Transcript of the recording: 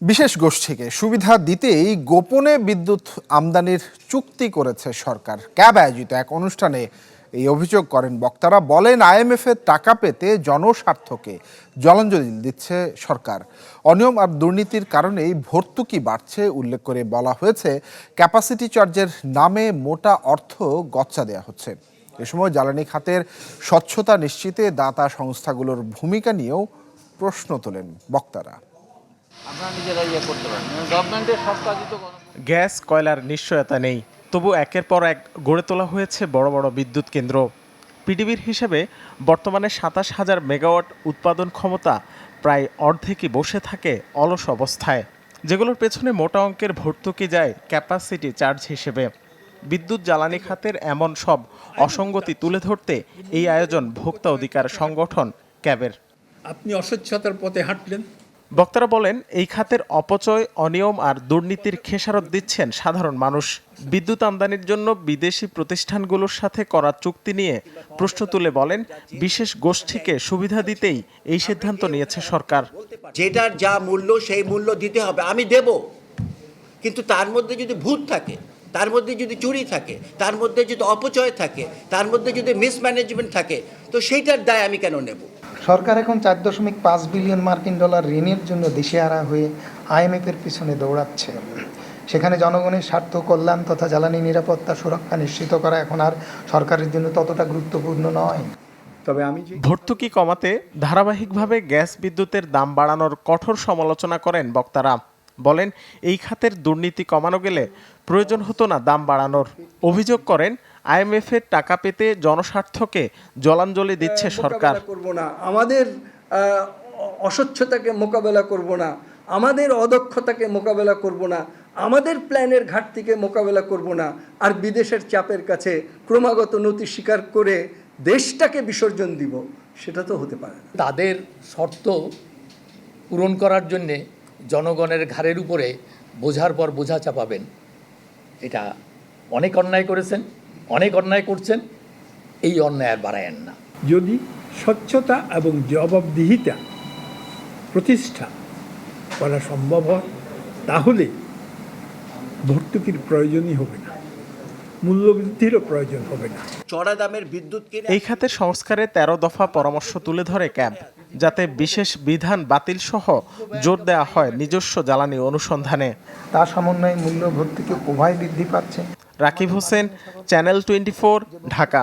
বিশেষ গোষ্ঠীকে সুবিধা দিতেই গোপনে বিদ্যুৎ আমদানির চুক্তি করেছে সরকার। ক্যাব আয়োজিত এক অনুষ্ঠানে এই অভিযোগ করেন বক্তারা। বলেন, আইএমএফ এর টাকা পেতে জনস্বার্থকে জলাঞ্জলি দিচ্ছে সরকার। অনিয়ম আর দুর্নীতির কারণেই ভর্তুকি বাড়ছে উল্লেখ করে বলা হয়েছে, ক্যাপাসিটি চার্জের নামে মোটা অর্থ গচ্চা দেওয়া হচ্ছে। এ সময় জ্বালানি খাতের স্বচ্ছতা নিশ্চিতে দাতা সংস্থাগুলোর ভূমিকা নিয়েও প্রশ্ন তোলেন বক্তারা। গ্যাস কয়লার নিশ্চয়তা নেই, তবু একের পর এক গড়ে তোলা হয়েছে বড় বড় বিদ্যুৎ কেন্দ্র। পিডিবির হিসেবে বর্তমানে ২৭,০০০ মেগাওয়াট উৎপাদন ক্ষমতা প্রায় অর্ধেকই বসে থাকে অলস অবস্থায়, যেগুলোর পেছনে মোটা অঙ্কের ভর্তুকি যায় ক্যাপাসিটি চার্জ হিসেবে। বিদ্যুৎ জ্বালানি খাতের এমন সব অসঙ্গতি তুলে ধরতে এই আয়োজন ভোক্তা অধিকার সংগঠন ক্যাবের। আপনি অস্বচ্ছতার পথে হাঁটলেন। বক্তারা বলেন, এই খাতের অপচয়, অনিয়ম আর দুর্নীতির খেসারত দিচ্ছেন সাধারণ মানুষ। বিদ্যুৎ আমদানির জন্য বিদেশি প্রতিষ্ঠানগুলোর সাথে করা চুক্তি নিয়ে প্রশ্ন তুলে বলেন, বিশেষ গোষ্ঠীকে সুবিধা দিতেই এই সিদ্ধান্ত নিয়েছে সরকার। যেটার যা মূল্য সেই মূল্য দিতে হবে, আমি দেব, কিন্তু তার মধ্যে যদি ভূত থাকে, তার মধ্যে যদি চুরি থাকে, তার মধ্যে যদি অপচয় থাকে, তার মধ্যে যদি মিসম্যানেজমেন্ট থাকে, তো সেইটার দায় আমি কেন নেব? সরকার এখন 4.5 বিলিয়ন মার্কিন ডলার ঋণের জন্য দিশেহারা হয়ে আইএমএফের পিছনে দৌড়াচ্ছে। সেখানে জনগণের স্বার্থ, কল্যাণ তথা জ্বালানি নিরাপত্তা সুরক্ষা নিশ্চিত করা এখন আর সরকারের জন্য ততটা গুরুত্বপূর্ণ নয়। তবে আমি ভর্তুকি কমাতে ধারাবাহিকভাবে গ্যাস বিদ্যুতের দাম বাড়ানোর কঠোর সমালোচনা করেন বক্তারা। বলেন, এই খাতের দুর্নীতি কমানো গেলে প্রয়োজন হতো না দাম বাড়ানোর। অভিযোগ করেন, আইএমএফ এর টাকা পেতে জনস্বার্থকে জলাঞ্জলি দিচ্ছে সরকার। করব না, আমাদের অস্বচ্ছতাকে মোকাবেলা করব না, আমাদের অদক্ষতাকে মোকাবেলা করব না, আমাদের প্ল্যানের ঘাটতিকে মোকাবেলা করব না, আর বিদেশের চাপের কাছে ক্রমাগত নতি স্বীকার করে দেশটাকে বিসর্জন দিব, সেটা তো হতে পারে না। তাদের শর্ত পূরণ করার জন্যে জনগণের ঘাড়ের উপরে বোঝার পর বোঝা চাপাবেন, এটা অনেক অন্যায় করেছেন, অনেক অন্যায় করছেন। এই অন্যায় আর বাড়ায়েন না। যদি স্বচ্ছতা এবং জবাবদিহিতা প্রতিষ্ঠা করা সম্ভব হয়, তাহলে ভর্তুকির প্রয়োজনই হবে না, মূল্যবৃদ্ধিরও প্রয়োজন হবে না। চড়া দামের বিদ্যুৎ কিনে এই খাতের সংস্কারে 13 দফা পরামর্শ তুলে ধরে ক্যাব, যাতে বিশেষ বিধান বাতিল সহ জোর দেওয়া হয় নিজস্ব জ্বালানি অনুসন্ধানে। তার সমন্বয়ে মূল্য ভর্তুকি উভয় বৃদ্ধি পাচ্ছে। রাকিব হোসেন, চ্যানেল 24, ঢাকা।